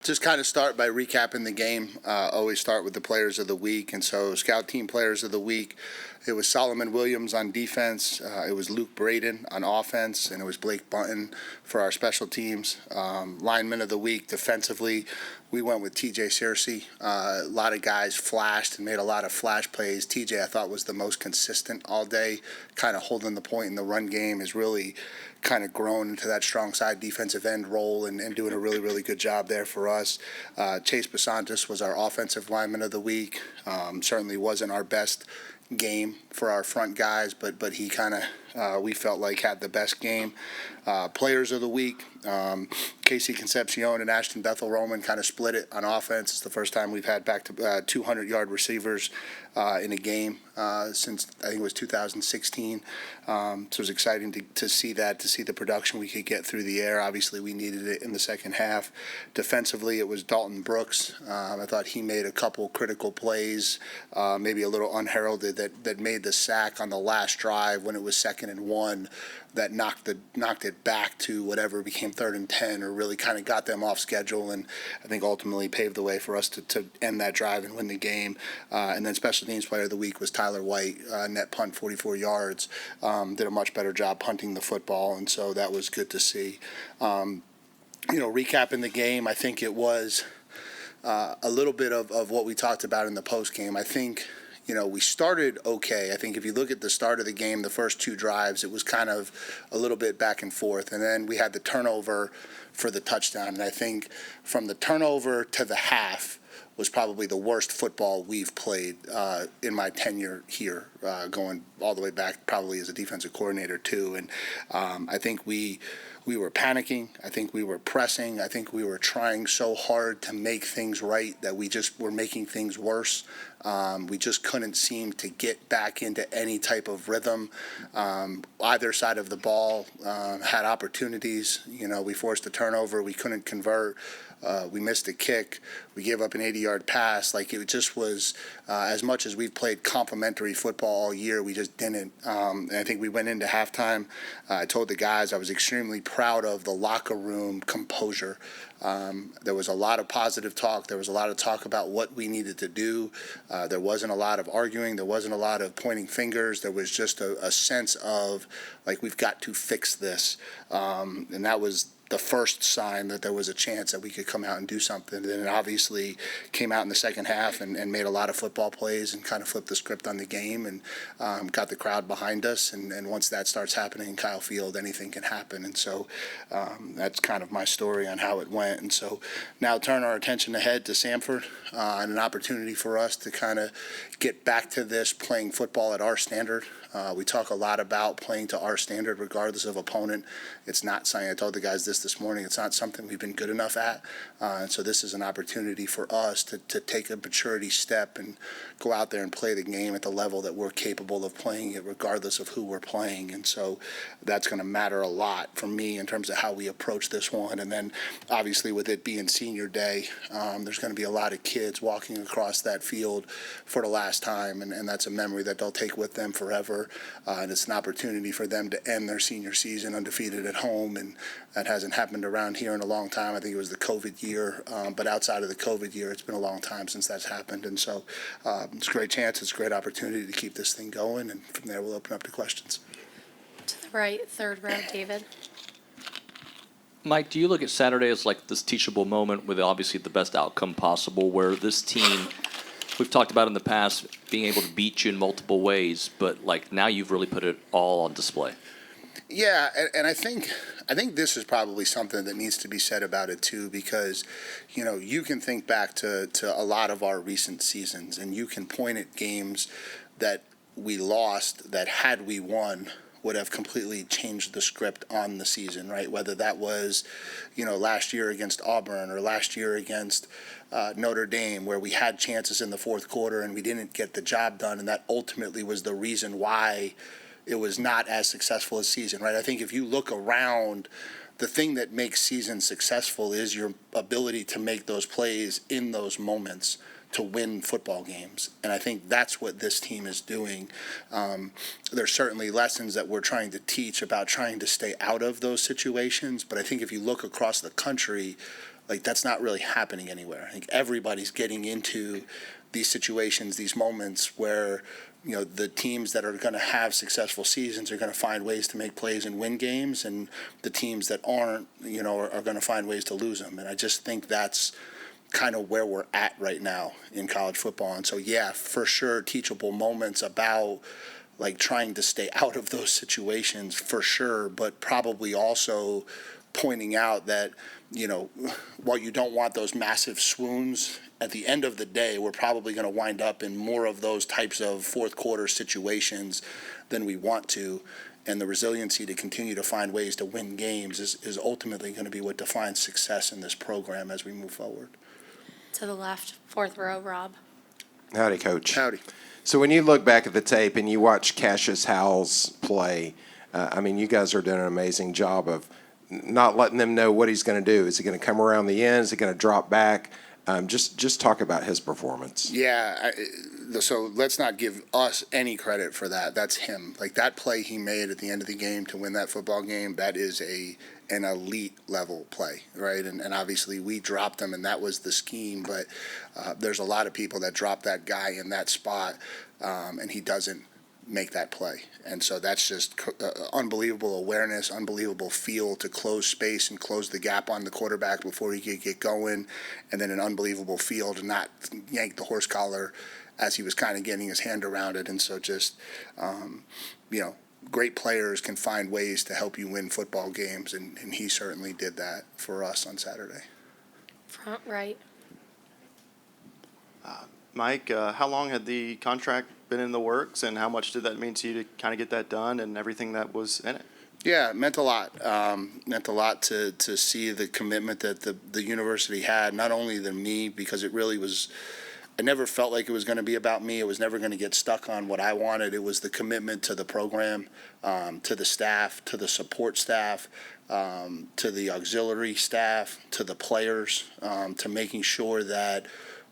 Just kind of start by recapping the game. Always start with the players of the week. And so scout team players of the week, it was Solomon Williams on defense. It was Luke Braden on offense. And it was Blake Bunton for our special teams. Lineman of the week, defensively, we went with TJ Searcy. A lot of guys flashed and made a lot of flash plays. TJ, I thought, was the most consistent all day, kind of holding the point in the run game, is really kind of grown into that strong side defensive end role and doing a really, really good job there for us. Chase Bisontis was our offensive lineman of the week. Certainly wasn't our best game for our front guys, but he kind of, we felt like, had the best game. Players of the week, Casey Concepcion and Ashton Bethel-Roman kind of split it on offense. It's the first time we've had back to 200-yard receivers in a game since, I think it was 2016. So it was exciting to see that, to see the production we could get through the air. Obviously, we needed it in the second half. Defensively, it was Dalton Brooks. I thought he made a couple critical plays, maybe a little unheralded, that made the sack on the last drive when it was 2nd and 1, that knocked it back to whatever became 3rd and 10, or really kind of got them off schedule, and I think ultimately paved the way for us to end that drive and win the game. And then special teams player of the week was Tyler White, net punt 44 yards, did a much better job punting the football, and so that was good to see. Recapping the game, I think it was a little bit of what we talked about in the post game. I think we started okay. I think if you look at the start of the game, the first 2 drives, it was kind of a little bit back and forth. And then we had the turnover for the touchdown. And I think from the turnover to the half was probably the worst football we've played in my tenure here, going all the way back probably as a defensive coordinator too. And I think we were panicking. I think we were pressing. I think we were trying so hard to make things right that we just were making things worse. We just couldn't seem to get back into any type of rhythm. Either side of the ball had opportunities. We forced a turnover. We couldn't convert. We missed a kick. We gave up an 80-yard pass. Like, it just was, as much as we've played complimentary football all year, we just didn't. And I think we went into halftime. I told the guys I was extremely proud of the locker room composure. There was a lot of positive talk. There was a lot of talk about what we needed to do. There wasn't a lot of arguing. There wasn't a lot of pointing fingers. There was just a sense of, like, we've got to fix this. And that was the first sign that there was a chance that we could come out and do something. And then it obviously came out in the second half and made a lot of football plays and kind of flipped the script on the game and got the crowd behind us. And once that starts happening in Kyle Field, anything can happen. And so that's kind of my story on how it went. And so now turn our attention ahead to Samford and an opportunity for us to kind of get back to this playing football at our standard. We talk a lot about playing to our standard regardless of opponent. It's not something, I told the guys this morning, it's not something we've been good enough at. And so this is an opportunity for us to take a maturity step and go out there and play the game at the level that we're capable of playing it regardless of who we're playing. And so that's going to matter a lot for me in terms of how we approach this one. And then obviously with it being senior day, there's going to be a lot of kids walking across that field for the last time. And that's a memory that they'll take with them forever. And it's an opportunity for them to end their senior season undefeated at home. And that hasn't happened around here in a long time. I think it was the COVID year. But outside of the COVID year, it's been a long time since that's happened. And so it's a great chance. It's a great opportunity to keep this thing going. And from there, we'll open up to questions. To the right, 3rd row, David. Mike, do you look at Saturday as like this teachable moment with obviously the best outcome possible, where this team, we've talked about in the past, being able to beat you in multiple ways, but like now you've really put it all on display? Yeah, and I think this is probably something that needs to be said about it too, because you can think back to a lot of our recent seasons, and you can point at games that we lost that had we won would have completely changed the script on the season, right? Whether that was, last year against Auburn or last year against Notre Dame, where we had chances in the fourth quarter and we didn't get the job done, and that ultimately was the reason why it was not as successful a season, right? I think if you look around, the thing that makes seasons successful is your ability to make those plays in those moments to win football games. And I think that's what this team is doing. There's certainly lessons that we're trying to teach about trying to stay out of those situations. But I think if you look across the country, like that's not really happening anywhere. I think everybody's getting into these situations, these moments where, you know, the teams that are going to have successful seasons are going to find ways to make plays and win games, and the teams that aren't, you know, are going to find ways to lose them. And I just think that's kind of where we're at right now in college football. And so, yeah, for sure, teachable moments about like trying to stay out of those situations for sure, but probably also pointing out that, you know, while you don't want those massive swoons, at the end of the day, we're probably going to wind up in more of those types of fourth quarter situations than we want to. And the resiliency to continue to find ways to win games is ultimately going to be what defines success in this program as we move forward. To the left, fourth row, Rob. Howdy, Coach. Howdy. So when you look back at the tape and you watch Cashius Howell's play, I mean, you guys are doing an amazing job of not letting them know what he's going to do. Is he going to come around the end? Is he going to drop back? Just talk about his performance. Yeah, so let's not give us any credit for that. That's him. Like that play he made at the end of the game to win that football game, that is an elite level play, right? And obviously we dropped him, and that was the scheme. But there's a lot of people that drop that guy in that spot, and he doesn't make that play. And so that's just unbelievable awareness, unbelievable feel to close space and close the gap on the quarterback before he could get going, and then an unbelievable feel to not yank the horse collar as he was kind of getting his hand around it. And so just, you know, great players can find ways to help you win football games, and he certainly did that for us on Saturday. Front right. Mike, how long had the contract been in the works, and how much did that mean to you to kind of get that done and everything that was in it? Yeah, it meant a lot. Meant a lot to see the commitment that the university had, not only to me, because it really was, I never felt like it was going to be about me. It was never going to get stuck on what I wanted. It was the commitment to the program, to the staff, to the support staff, to the auxiliary staff, to the players, to making sure that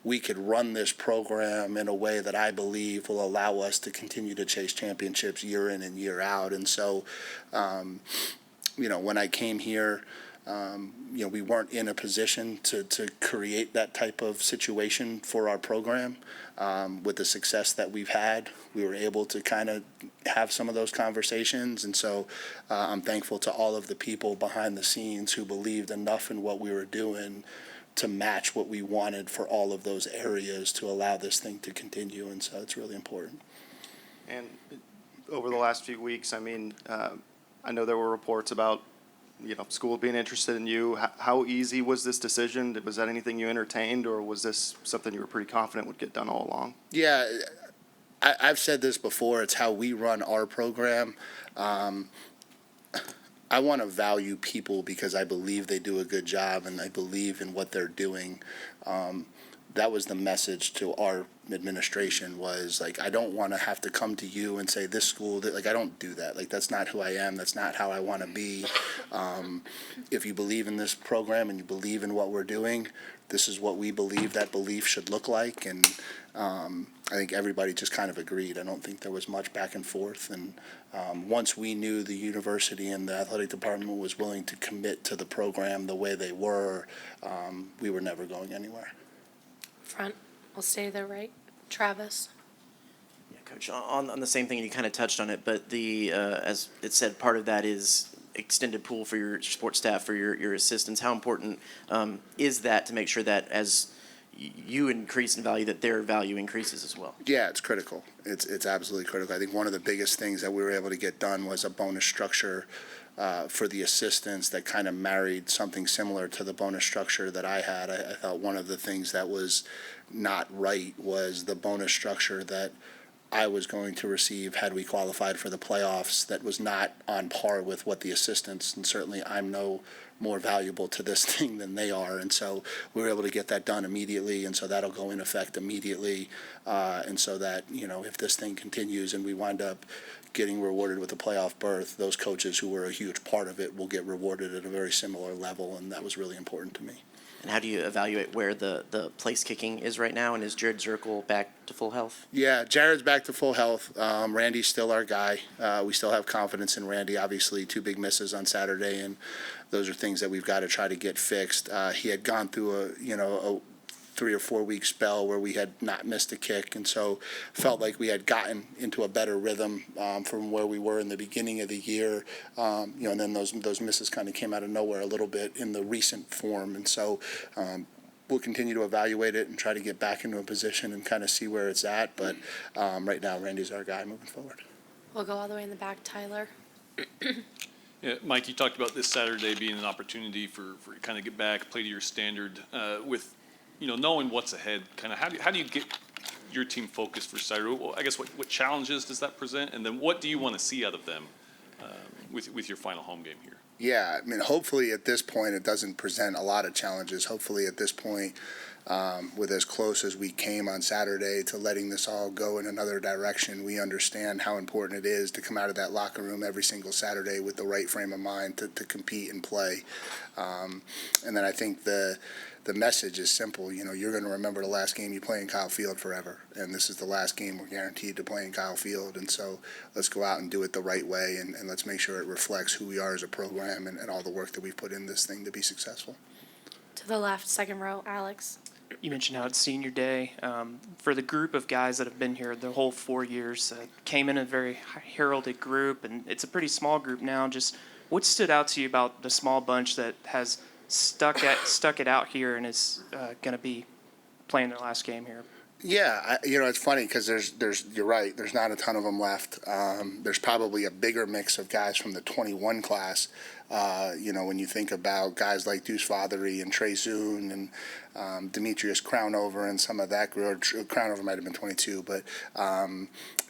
we could run this program in a way that I believe will allow us to continue to chase championships year in and year out. And so, you know, when I came here, you know, we weren't in a position to create that type of situation for our program. With the success that we've had, we were able to kind of have some of those conversations. And so I'm thankful to all of the people behind the scenes who believed enough in what we were doing to match what we wanted for all of those areas to allow this thing to continue. And so it's really important. And over the last few weeks, I mean, I know there were reports about, you know, school being interested in you. How easy was this decision? Was that anything you entertained, or was this something you were pretty confident would get done all along? Yeah, I've said this before. It's how we run our program. I want to value people because I believe they do a good job and I believe in what they're doing. That was the message to our administration, was like, I don't want to have to come to you and say this school, like, I don't do that. Like, that's not who I am. That's not how I want to be. If you believe in this program and you believe in what we're doing, this is what we believe that belief should look like. And I think everybody just kind of agreed. I don't think there was much back and forth. And once we knew the university and the athletic department was willing to commit to the program the way they were, we were never going anywhere. Front. We'll stay there, right. Travis. Yeah, Coach, on the same thing, you kind of touched on it, but the as it said, part of that is extended pool for your sports staff, for your assistants. How important is that to make sure that as you increase in value, that their value increases as well? Yeah, it's critical. It's absolutely critical. I think one of the biggest things that we were able to get done was a bonus structure for the assistants that kind of married something similar to the bonus structure that I had. I thought one of the things that was not right was the bonus structure that I was going to receive had we qualified for the playoffs that was not on par with what the assistants, and certainly I'm no more valuable to this thing than they are. And so we were able to get that done immediately, and so that'll go in effect immediately. And so that, you know, if this thing continues and we wind up getting rewarded with a playoff berth, those coaches who were a huge part of it will get rewarded at a very similar level, and that was really important to me. And how do you evaluate where the place kicking is right now? And is Jared Zirkle back to full health? Yeah, Jared's back to full health. Randy's still our guy. We still have confidence in Randy. Obviously, 2 big misses on Saturday, and those are things that we've got to try to get fixed. He had gone through a 3 or 4 week spell where we had not missed a kick, and so felt like we had gotten into a better rhythm from where we were in the beginning of the year. And then those misses kind of came out of nowhere a little bit in the recent form, and so we'll continue to evaluate it and try to get back into a position and kind of see where it's at. But right now, Randy's our guy moving forward. We'll go all the way in the back, Tyler. Yeah, Mike, you talked about this Saturday being an opportunity for you kind of get back, play to your standard. With knowing what's ahead, kind of how do you get your team focused for Saturday? Well, I guess what challenges does that present, and then what do you want to see out of them with your final home game here? Yeah, I mean, hopefully at this point it doesn't present a lot of challenges. Hopefully at this point, with as close as we came on Saturday to letting this all go in another direction, we understand how important it is to come out of that locker room every single Saturday with the right frame of mind to compete and play. And then I think the message is simple. You're going to remember the last game you play in Kyle Field forever, and this is the last game we're guaranteed to play in Kyle Field. And so let's go out and do it the right way, and let's make sure it reflects who we are as a program and all the work that we've put in this thing to be successful. To the left, second row, Alex. You mentioned how it's senior day. For the group of guys that have been here the whole 4 years, came in a very heralded group, and it's a pretty small group now. Just what stood out to you about the small bunch that has stuck it out here and is going to be playing their last game here? Yeah, it's funny because you're right. There's not a ton of them left. There's probably a bigger mix of guys from the 21 class. When you think about guys like Deuce Fothery and Trey Zuhn and Demetrius Crownover and some of that group. Crownover might have been 22, but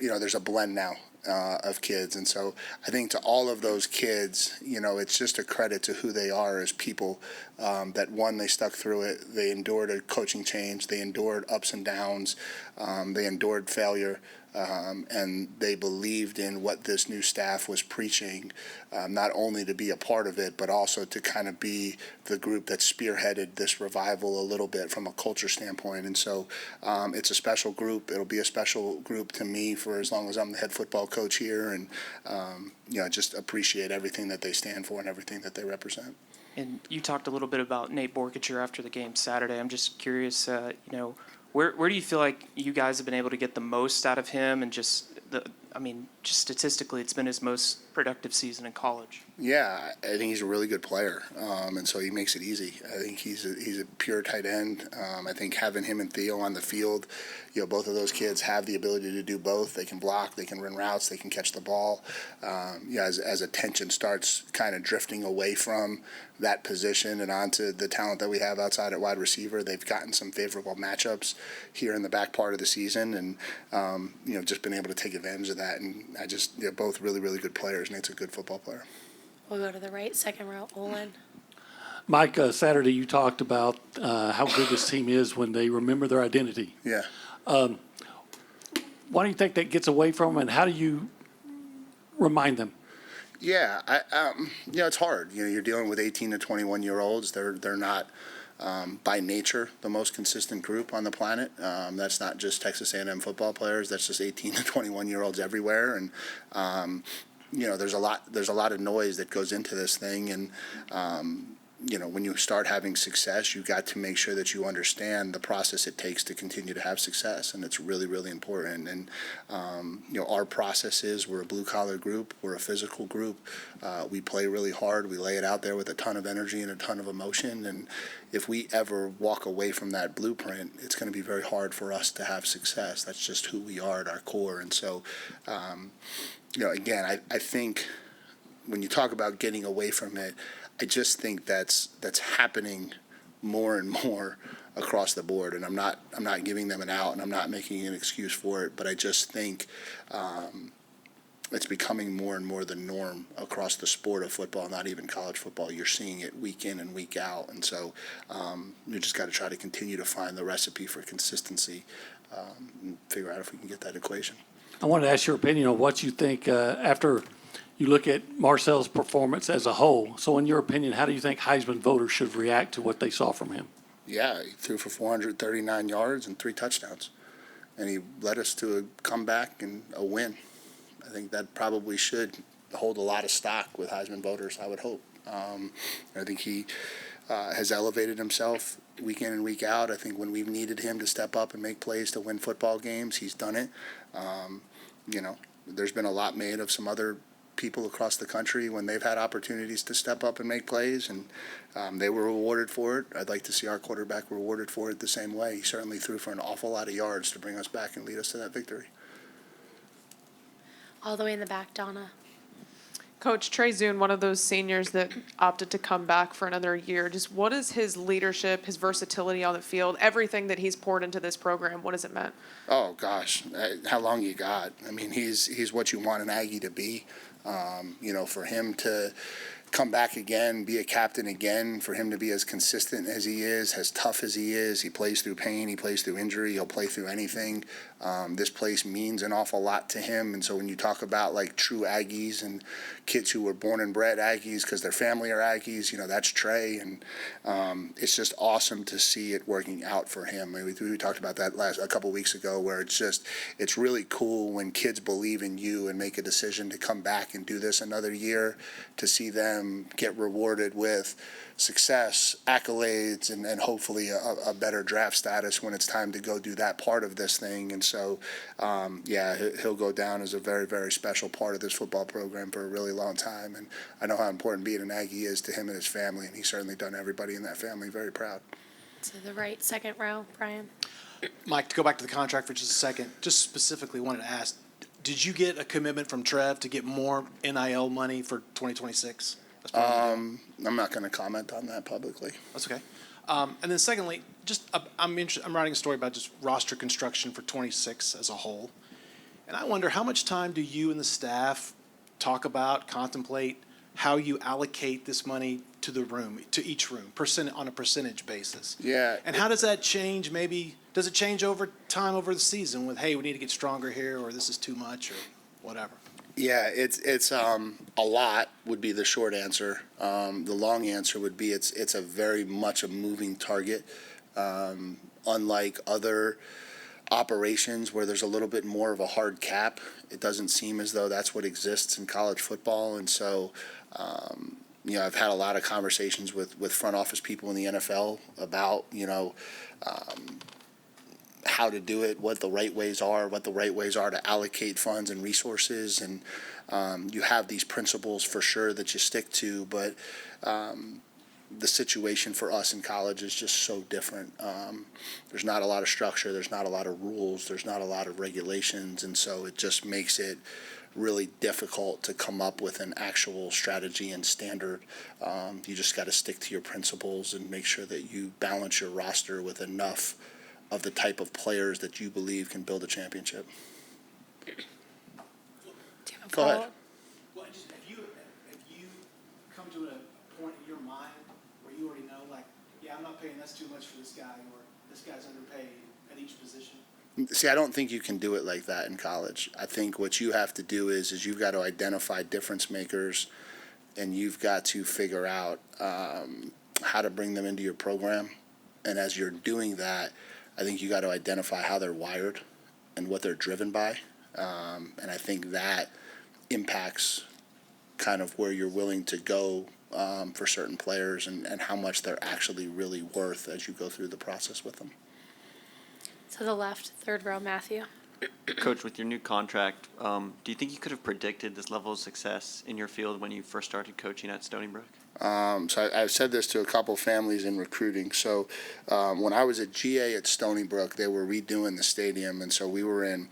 there's a blend now of kids, and so I think to all of those kids, it's just a credit to who they are as people. That one, they stuck through it. They endured a coaching change. They endured ups and downs. They endured failure. And they believed in what this new staff was preaching, not only to be a part of it, but also to kind of be the group that spearheaded this revival a little bit from a culture standpoint. And so it's a special group. It'll be a special group to me for as long as I'm the head football coach here. And, I just appreciate everything that they stand for and everything that they represent. And you talked a little bit about Nate Boerkircher after the game Saturday. I'm just curious, where do you feel like you guys have been able to get the most out of him, and just statistically, it's been his most productive season in college? Yeah, I think he's a really good player, and so he makes it easy. I think he's a pure tight end. I think having him and Theo on the field, both of those kids have the ability to do both. They can block, they can run routes, they can catch the ball. As attention starts kind of drifting away from that position and onto the talent that we have outside at wide receiver, they've gotten some favorable matchups here in the back part of the season, and just been able to take advantage of that. And both really, really good players. Nate's a good football player. We'll go to the right, second row, Olin. Mike, Saturday you talked about how good this team is when they remember their identity. Yeah. Why do you think that gets away from them, and how do you remind them? Yeah, it's hard. You're dealing with 18 to 21-year-olds. They're not by nature the most consistent group on the planet. That's not just Texas A&M football players. That's just 18 to 21-year-olds everywhere. And there's a lot of noise that goes into this thing. And when you start having success, you've got to make sure that you understand the process it takes to continue to have success, and it's really, really important. And our process is we're a blue-collar group, we're a physical group, we play really hard, we lay it out there with a ton of energy and a ton of emotion, and if we ever walk away from that blueprint, it's going to be very hard for us to have success. That's just who we are at our core. And so, again, I think when you talk about getting away from it, I just think that's happening more and more across the board, and I'm not giving them an out, and I'm not making an excuse for it, but I just think it's becoming more and more the norm across the sport of football, not even college football. You're seeing it week in and week out, and so you just got to try to continue to find the recipe for consistency and figure out if we can get that equation. I wanted to ask your opinion on what you think after you look at Marcel's performance as a whole. So in your opinion, how do you think Heisman voters should react to what they saw from him? Yeah, he threw for 439 yards and 3 touchdowns. And he led us to a comeback and a win. I think that probably should hold a lot of stock with Heisman voters, I would hope. I think he has elevated himself week in and week out. I think when we've needed him to step up and make plays to win football games, he's done it. There's been a lot made of some other people across the country when they've had opportunities to step up and make plays, and they were rewarded for it. I'd like to see our quarterback rewarded for it the same way. He certainly threw for an awful lot of yards to bring us back and lead us to that victory. All the way in the back, Donna. Coach Trey Zuhn, one of those seniors that opted to come back for another year. Just what is his leadership, his versatility on the field, everything that he's poured into this program? What has it meant? Oh gosh, how long you got? I mean, he's what you want an Aggie to be. For him to come back again, be a captain again, for him to be as consistent as he is, as tough as he is. He plays through pain, he plays through injury, he'll play through anything. This place means an awful lot to him. And so when you talk about like true Aggies and kids who were born and bred Aggies because their family are Aggies, that's Trey. And it's just awesome to see it working out for him. I mean, we talked about that a couple weeks ago, where it's really cool when kids believe in you and make a decision to come back and do this another year, to see them get rewarded with success, accolades, and hopefully a better draft status when it's time to go do that part of this thing. And so, he'll go down as a very, very special part of this football program for a really long time. And I know how important being an Aggie is to him and his family, and he's certainly done everybody in that family very proud. To the right, second row, Brian. Mike, to go back to the contract for just a second, just specifically wanted to ask, did you get a commitment from Trev to get more NIL money for 2026? I'm not going to comment on that publicly. That's okay. And then secondly, I'm writing a story about just roster construction for 26 as a whole. And I wonder, how much time do you and the staff contemplate how you allocate this money to each room, on a percentage basis? Yeah. And how does that change? Maybe, does it change over time, over the season, with, hey, we need to get stronger here, or this is too much, or whatever? Yeah, it's a lot would be the short answer. The long answer would be it's a very much a moving target. Unlike other operations where there's a little bit more of a hard cap, it doesn't seem as though that's what exists in college football. And so, I've had a lot of conversations with front office people in the NFL about, how to do it, what the right ways are to allocate funds and resources. And you have these principles for sure that you stick to, but the situation for us in college is just so different. There's not a lot of structure, there's not a lot of rules, there's not a lot of regulations, and so it just makes it really difficult to come up with an actual strategy and standard. You just got to stick to your principles and make sure that you balance your roster with enough of the type of players that you believe can build a championship. Do you have a Go ahead. follow-up? Well, just if you come to a point in your mind where you already know, like, yeah, I'm not paying that's too much for this guy, or this guy's underpaid at each position. See, I don't think you can do it like that in college. I think what you have to do is you've got to identify difference makers, and you've got to figure out how to bring them into your program. And as you're doing that, I think you got to identify how they're wired and what they're driven by. And I think that impacts kind of where you're willing to go for certain players and how much they're actually really worth as you go through the process with them. To the left, third row, Matthew. Coach, with your new contract, do you think you could have predicted this level of success in your field when you first started coaching at Stony Brook? So I've said this to a couple families in recruiting. So when I was at GA at Stony Brook, they were redoing the stadium, and so we were in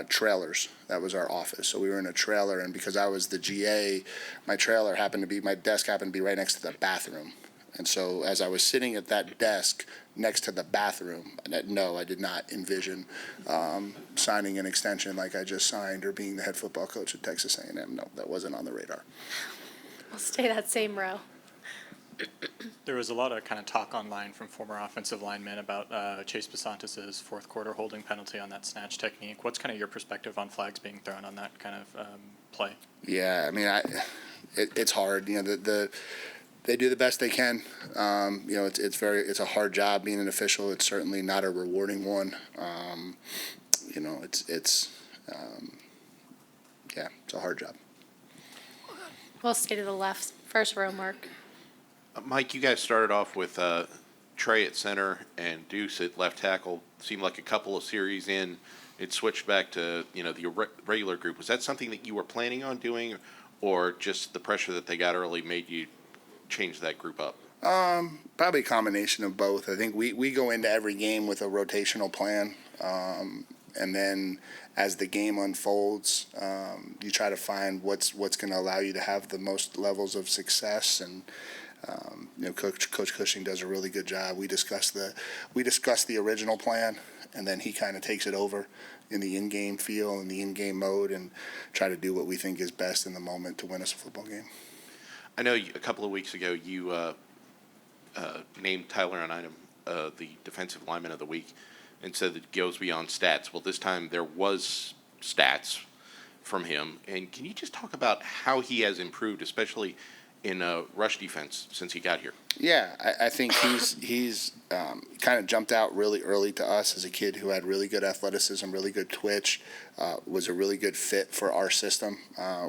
trailers. That was our office. So we were in a trailer, and because I was the GA, my desk happened to be right next to the bathroom. And so as I was sitting at that desk next to the bathroom, no, I did not envision signing an extension like I just signed or being the head football coach at Texas A&M. No, that wasn't on the radar. We'll stay that same row. There was a lot of kind of talk online from former offensive linemen about Chase Bisontis' fourth quarter holding penalty on that snatch technique. What's kind of your perspective on flags being thrown on that kind of play? Yeah, I mean, it's hard. They do the best they can. It's a hard job being an official. It's certainly not a rewarding one. It's a hard job. We'll stay to the left, first row, Mark. Mike, you guys started off with Trey at center and Deuce at left tackle. Seemed like a couple of series in, it switched back to the regular group. Was that something that you were planning on doing, or just the pressure that they got early made you change that group up? Probably a combination of both. I think we go into every game with a rotational plan, and then as the game unfolds, you try to find what's going to allow you to have the most levels of success. And Coach Cushing does a really good job. We discuss the original plan, and then he kind of takes it over in the in-game feel and the in-game mode, and try to do what we think is best in the moment to win us a football game. I know a couple of weeks ago you named Tyler Onyedim the defensive lineman of the week and said that it goes beyond stats. Well, this time there was stats from him. And can you just talk about how he has improved, especially in rush defense since he got here? Yeah, I think he's kind of jumped out really early to us as a kid who had really good athleticism, really good twitch, was a really good fit for our system.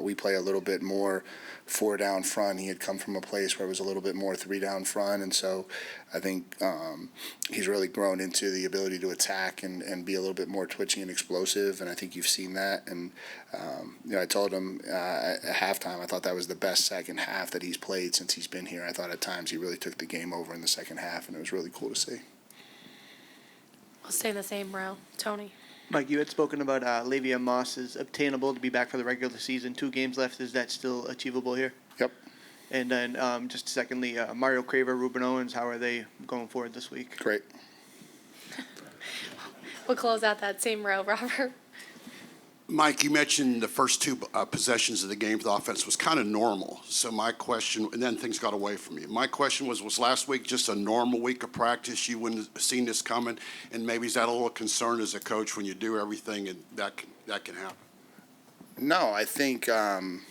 We play a little bit more 4 down front. He had come from a place where it was a little bit more 3 down front, and so I think he's really grown into the ability to attack and be a little bit more twitchy and explosive, and I think you've seen that. And I told him at halftime I thought that was the best second half that he's played since he's been here. I thought at times he really took the game over in the second half, and it was really cool to see. We'll stay in the same row. Tony. Mike, you had spoken about Le'Veon Moss is obtainable to be back for the regular season. 2 games left. Is that still achievable here? Yep. And then just secondly, Mario Craver, Ruben Owens, how are they going forward this week? Great. We'll close out that same row, Robert. Mike, you mentioned the first 2 possessions of the game for the offense was kind of normal. So my question, and then things got away from you. My question was last week just a normal week of practice? You wouldn't have seen this coming? And maybe is that a little concern as a coach when you do everything and that can happen? No, I think, when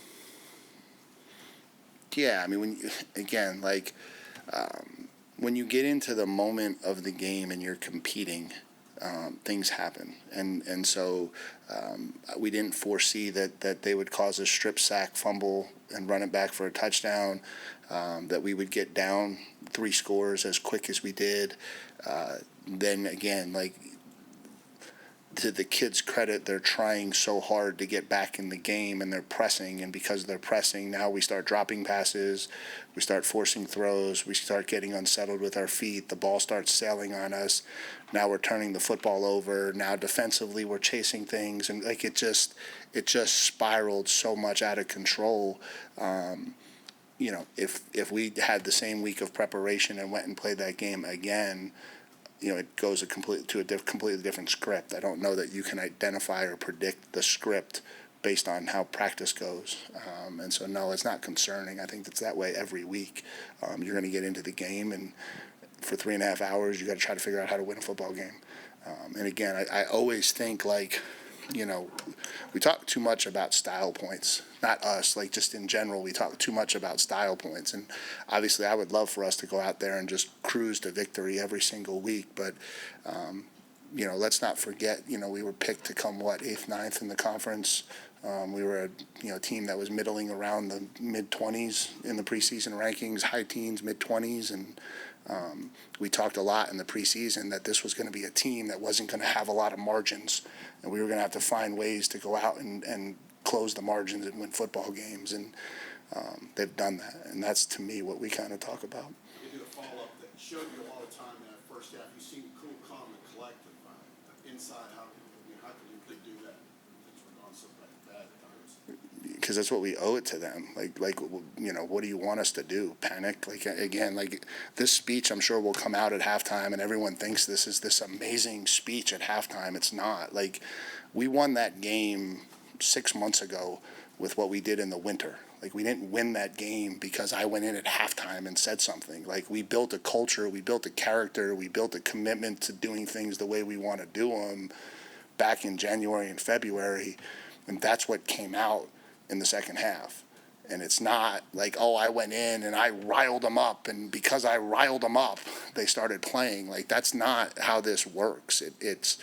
you get into the moment of the game and you're competing, things happen. And so we didn't foresee that they would cause a strip sack, fumble, and run it back for a touchdown, that we would get down 3 scores as quick as we did. Then again, to the kids' credit, they're trying so hard to get back in the game, and they're pressing, and because they're pressing, now we start dropping passes, we start forcing throws, we start getting unsettled with our feet, the ball starts sailing on us, now we're turning the football over, now defensively we're chasing things, and it just spiraled so much out of control. If we had the same week of preparation and went and played that game again, it goes to a completely different script. I don't know that you can identify or predict the script based on how practice goes. And so, no, it's not concerning. I think it's that way every week. You're going to get into the game, and for 3.5 hours, you got to try to figure out how to win a football game. And again, I always think we talk too much about style points. Not us, just in general, we talk too much about style points. And obviously I would love for us to go out there and just cruise to victory every single week. But, let's not forget, we were picked to come, 8th, 9th in the conference. We were a team that was middling around the mid-20s in the preseason rankings, high teens, mid-20s. And we talked a lot in the preseason that this was going to be a team that wasn't going to have a lot of margins, and we were going to have to find ways to go out and close the margins and win football games, and they've done that, and that's, to me, what we kind of talk about. You did a follow-up that showed you a lot of time in that first half. You seemed cool, calm, and collected. Inside, how could you do that? Things were going so bad at times. Because that's what we owe it to them. What do you want us to do? Panic? This speech, I'm sure, will come out at halftime, and everyone thinks this is this amazing speech at halftime. It's not. We won that game 6 months ago with what we did in the winter. We didn't win that game because I went in at halftime and said something. We built a culture, we built a character, we built a commitment to doing things the way we want to do them back in January and February, and that's what came out in the second half. And it's not like, oh, I went in and I riled them up, and because I riled them up, they started playing. Like, that's not how this works. It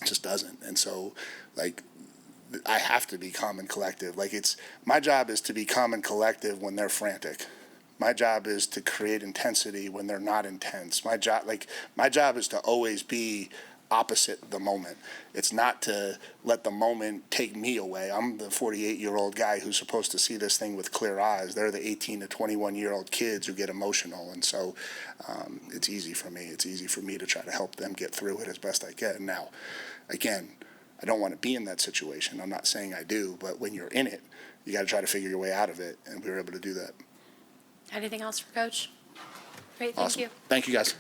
just doesn't. And so, like, I have to be calm and collective. Like, my job is to be calm and collective when they're frantic. My job is to create intensity when they're not intense. My job is to always be opposite the moment. It's not to let the moment take me away. I'm the 48-year-old guy who's supposed to see this thing with clear eyes. They're the 18 to 21-year-old kids who get emotional. And so it's easy for me. It's easy for me to try to help them get through it as best I can. Now, again, I don't want to be in that situation. I'm not saying I do, but when you're in it, you got to try to figure your way out of it. And we were able to do that. Anything else for Coach? Great, thank Awesome. you. Thank you, guys.